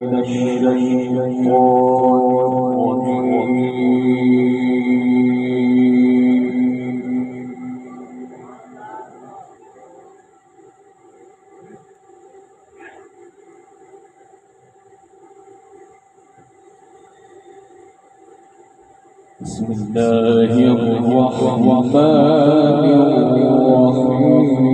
بسم الله الرحمن الرحيم.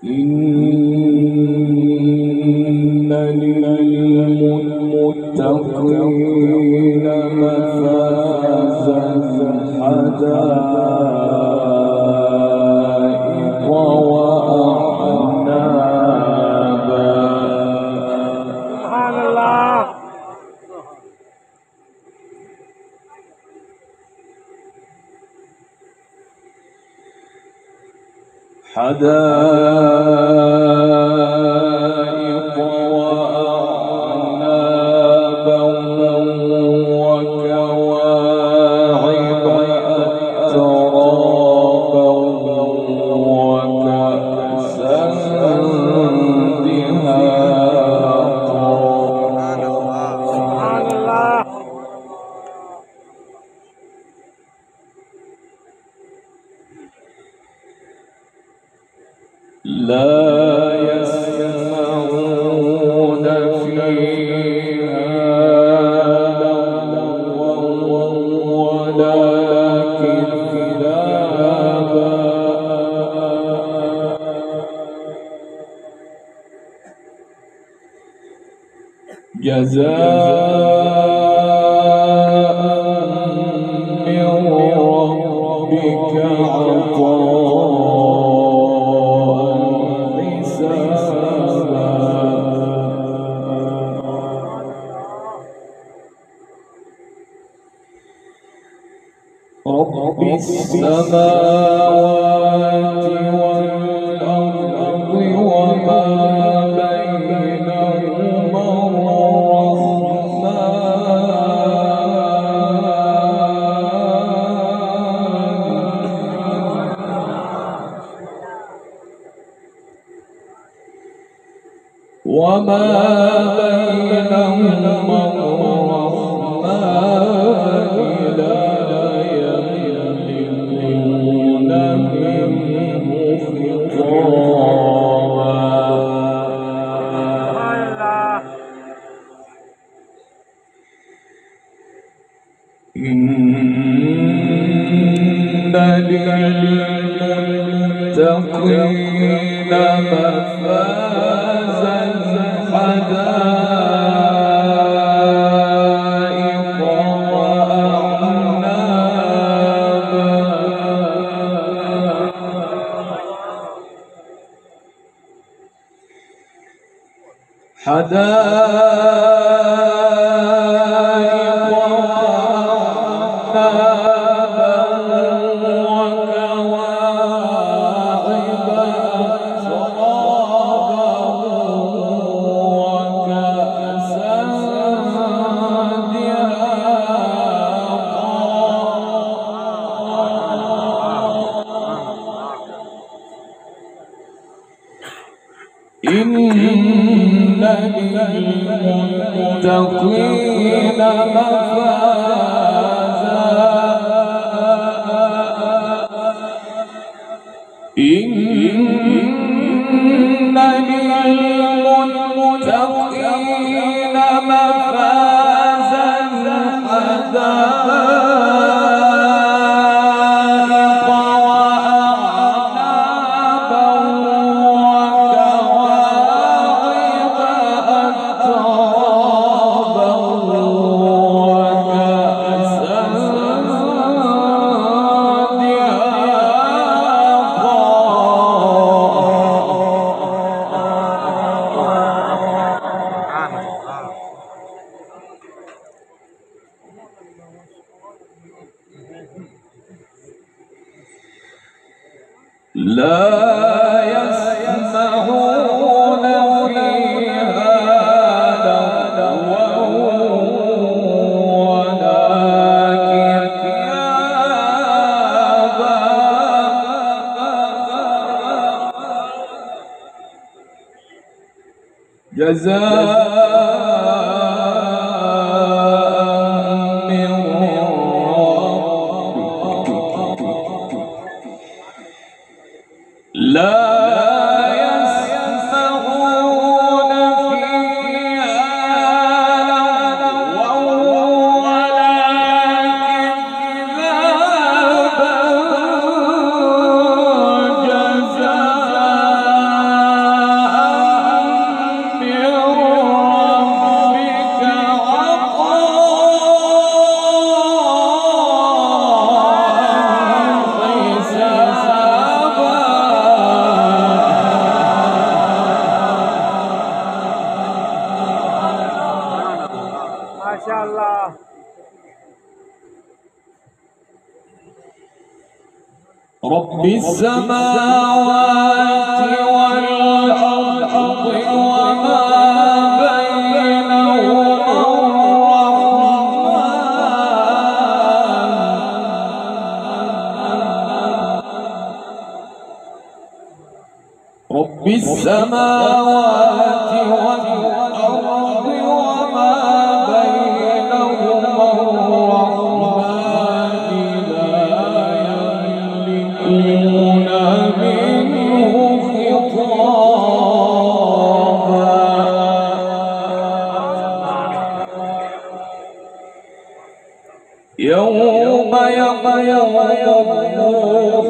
إن للمتقين مفازا حدائق وأعنابا. سبحان الله. حدائق وأعنابا وكواعب أترابا وكأسا دهاقا. سبحان الله. لا يسمعون فيها لغوا ولا كذابا. جزاء من ربك عطاء حسابا. رب السماوات والأرض وما بينهما الرحمن لا يملكون منه خطابا. إن للمتقين مفازا حدائق وأعنابا. حدائق وأعنابا وكواعب أترابا وكأسا دهاقا. إن للمتقين مفازا. إن للمتقين مفازا حدائق وأعنابا وكواعب أترابا وكأسا لا يسمعون فيها من ربك لا يسمعون فيها لغوا ولا كذابا جزاء من ربك عطاء ما شاء الله. رب السماوات والأرض وما بينهما الرحمن رب السماوات والأرض وما بينهما الرحمن لا يملكون منه خطابا يوم يقوم الروح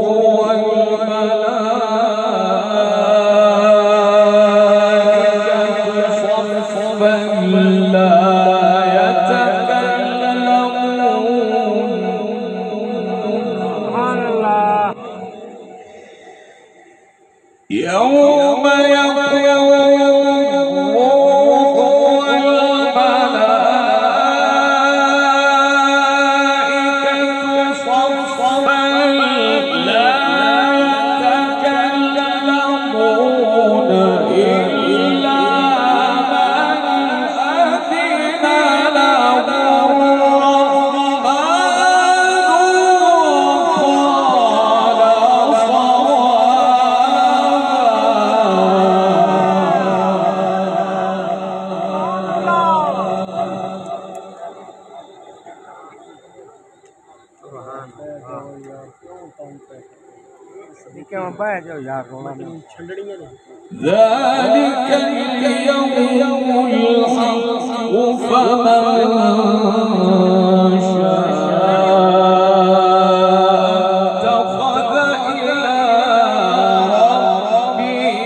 والملائكة صفا لا يتكلمون سبحان الله. يوم يقوم الروح والملائكة صفا لا يتكلمون إلا من أذن له الرحمن क्या बाय जो यार रोना में छंडड़ियां ने ذلك اليوم الحق فمن شاء اتخذ إلى ربه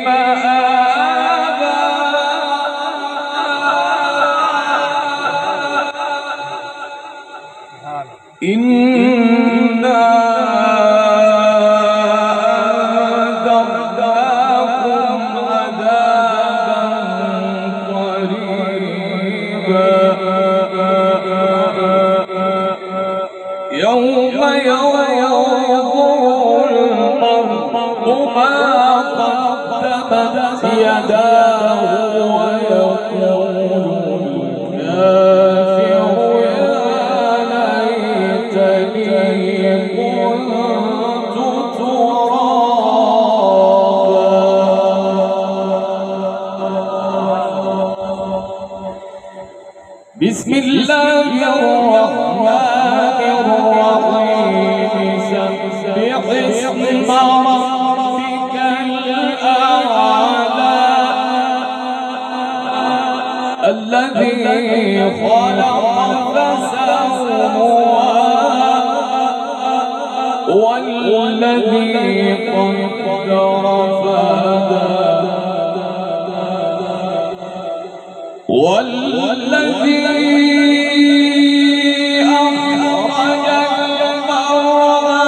مآبا إنا أنذرناكم عذابا قريبا يوم ينظر المرء ما قدمت يداه ويقول الكافر يا ليتني كنت ترابا بسم الله الرحمن الرحيم سبح اسم ربك الأعلى الذي خلق فسوى والذي قدر فهدى والذي أخرج المرعى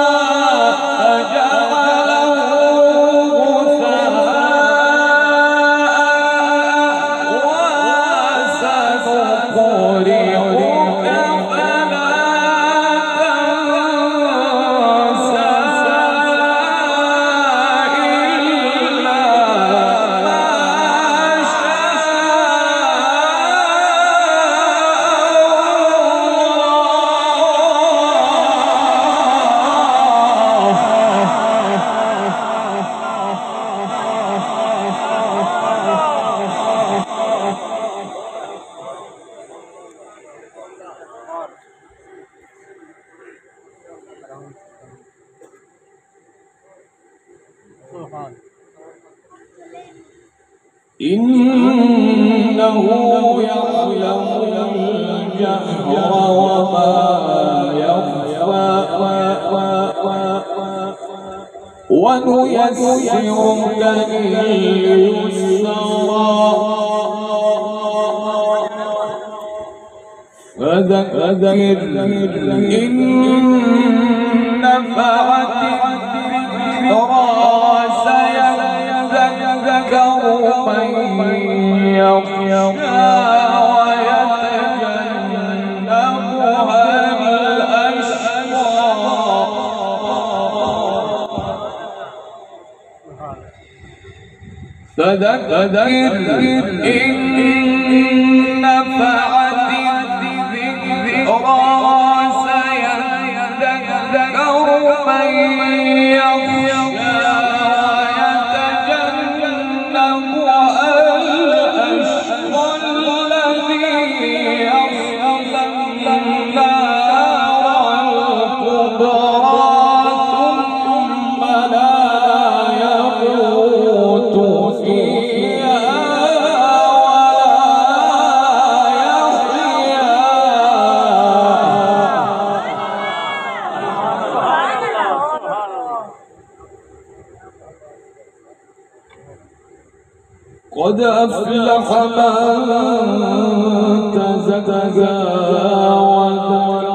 فجعله غثاء وسنقرئك فلا تنسى إلا ما شاء إنه يعلم الجهر وما يخفى ونيسرك لليسرى فذكر إن نفعت الذكرى سيذكر من يخشى ويتجنبها الأشقى فذكر إن نفعت الذكرى سيذكر من يخشى ويتجنبها الأشقى الذي يصلى النار الكبرى ثم لا يموت فيها قد أفلح من تزكى وذكر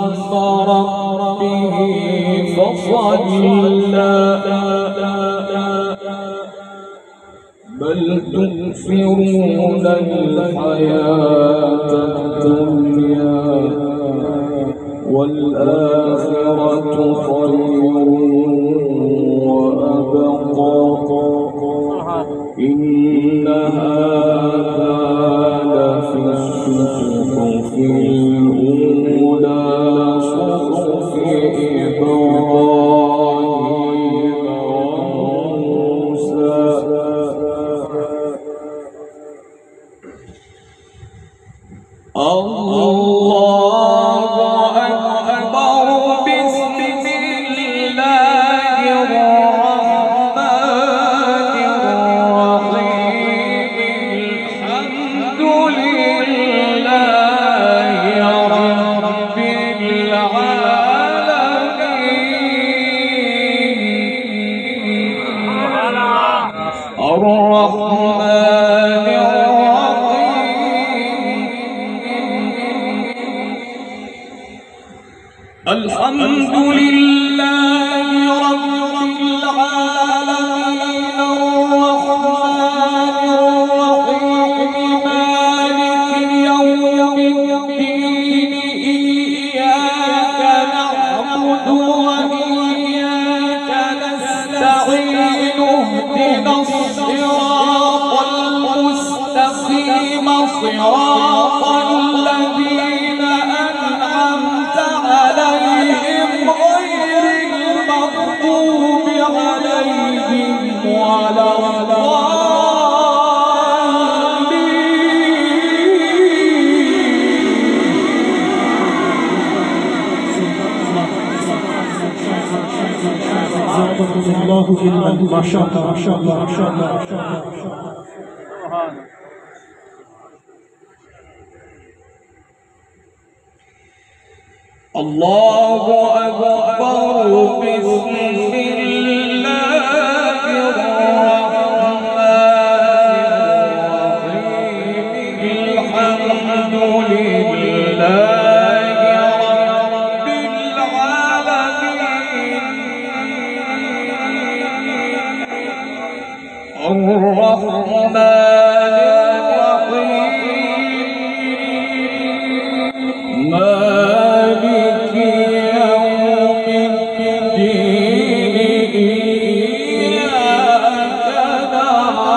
اسم ربه فصلى بل تؤثرون الحياة الدنيا والآخرة خير وأبقى إن هذا لفي الصحف الأولى صحف إبراهيم وموسى الله أكبر بسم الله الرحمن الرحيم الحمد لله رب العالمين الرحمن الحمد لله رب العالمين الرحمن الرحيم مالك يوم الدين إياك نعبد وإياك نستعين اهدنا الصراط المستقيم صراط الذين أنعمت عليهم غير المغضوب عليهم ولا زادكم الله علما ما شاء الله ما شاء الله ما شاء الله الله أكبر بسم الله الرحمن الرحيم الحمد لله رب العالمين الرحمن الرحيم مالك يوم الدين إياك نعبد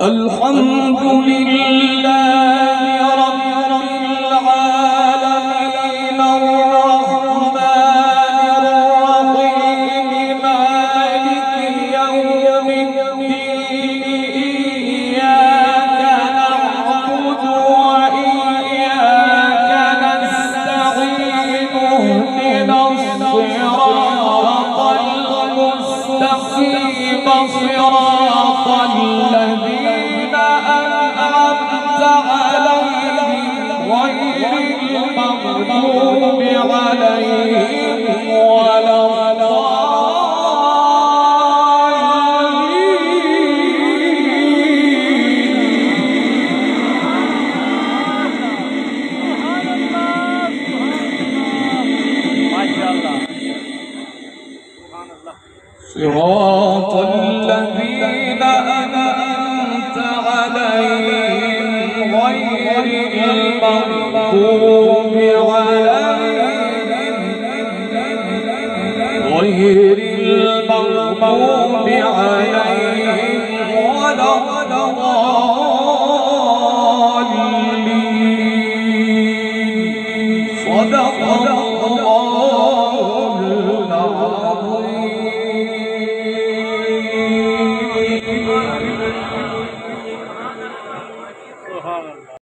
الحمد لله رب العالمين الرحمن الرحيم مالك يوم الدين إياك نعبد وإياك نستعين اهدنا الصراط المستقيم والغالين